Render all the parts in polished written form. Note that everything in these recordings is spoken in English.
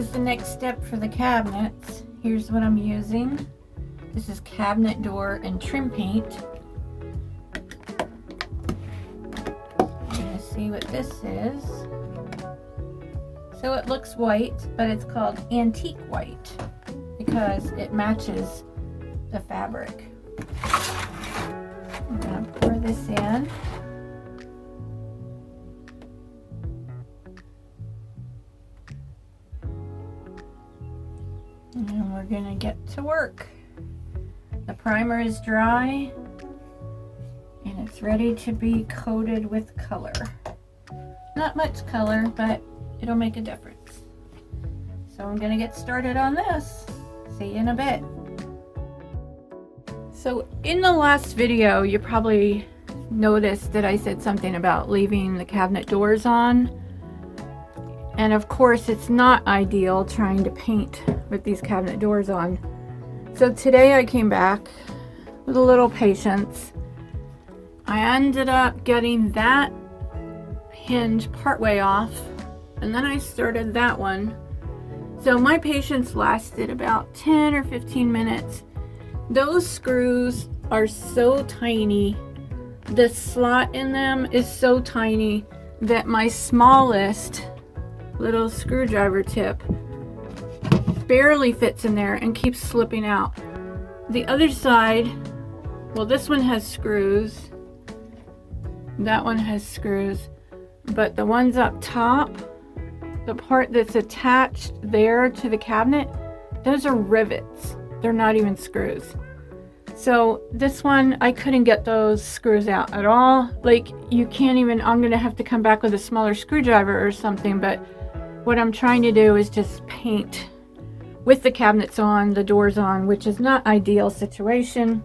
is the next step for the cabinets. Here's what I'm using. This is cabinet door and trim paint. I'm gonna see what this is. So it looks white, but it's called antique white because it matches the fabric. I'm gonna pour this in. And we're gonna get to work. The primer is dry and it's ready to be coated with color. Not much color, but it'll make a difference. So I'm gonna get started on this. See you in a bit. So in the last video, you probably noticed that I said something about leaving the cabinet doors on. And of course, it's not ideal trying to paint with these cabinet doors on. So today I came back with a little patience. I ended up getting that hinge partway off, and then I started that one. So my patience lasted about 10 or 15 minutes. Those screws are so tiny. The slot in them is so tiny that my smallest little screwdriver tip barely fits in there and keeps slipping out. The other side, well, this one has screws, that one has screws, but the ones up top, the part that's attached there to the cabinet, those are rivets. They're not even screws. So this one, I couldn't get those screws out at all. Like, you can't even, I'm gonna have to come back with a smaller screwdriver or something, but what I'm trying to do is just paint with the cabinets on, the doors on, which is not ideal situation.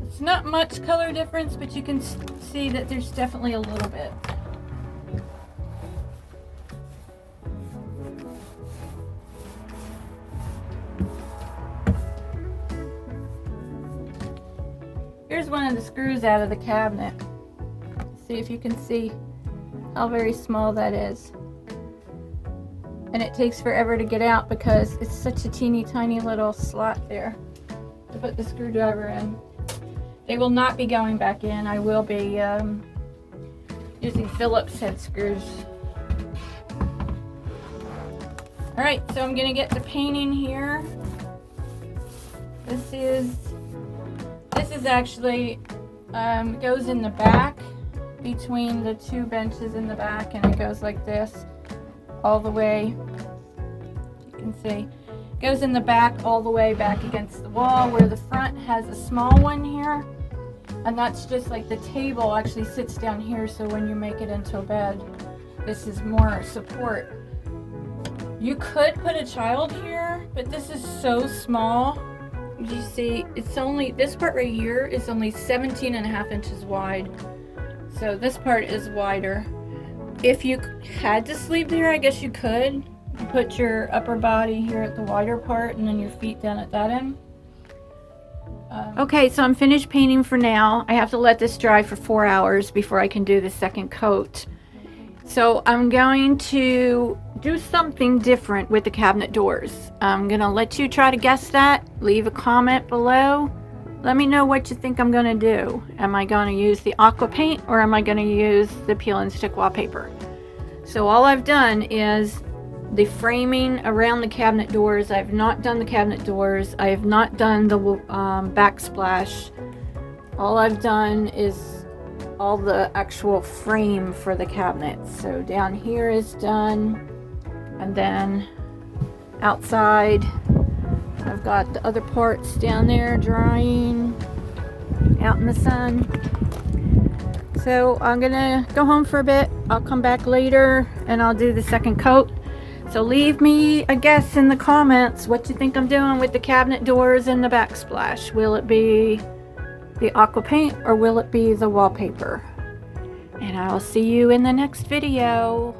It's not much color difference, but you can see that there's definitely a little bit. Here's one of the screws out of the cabinet. See if you can see how very small that is. And it takes forever to get out because it's such a teeny tiny little slot there to put the screwdriver in. They will not be going back in. I will be using Phillips head screws. Alright, so I'm going to get to painting here. This is actually goes in the back between the two benches in the back, and it goes like this all the way. You can see it goes in the back all the way back against the wall, where the front has a small one here, and that's just like the table actually sits down here, so when you make it into a bed, this is more support. You could put a child here, but this is so small. You see, it's only, this part right here is only 17.5 inches wide. So this part is wider. If you had to sleep there, I guess you could. You put your upper body here at the wider part and then your feet down at that end. Okay, so I'm finished painting for now. I have to let this dry for 4 hours before I can do the second coat. So I'm going to do something different with the cabinet doors. I'm gonna let you try to guess that. Leave a comment below. Let me know what you think I'm gonna do. Am I gonna use the aqua paint or am I gonna use the peel and stick wallpaper? So all I've done is the framing around the cabinet doors. I've not done the cabinet doors. I have not done the backsplash. All I've done is all the actual frame for the cabinet. So down here is done, and then outside I've got the other parts down there drying out in the sun. So I'm gonna go home for a bit. I'll come back later and I'll do the second coat. So leave me a guess in the comments what you think I'm doing with the cabinet doors and the backsplash. Will it be the aqua paint or will it be the wallpaper? And I'll see you in the next video.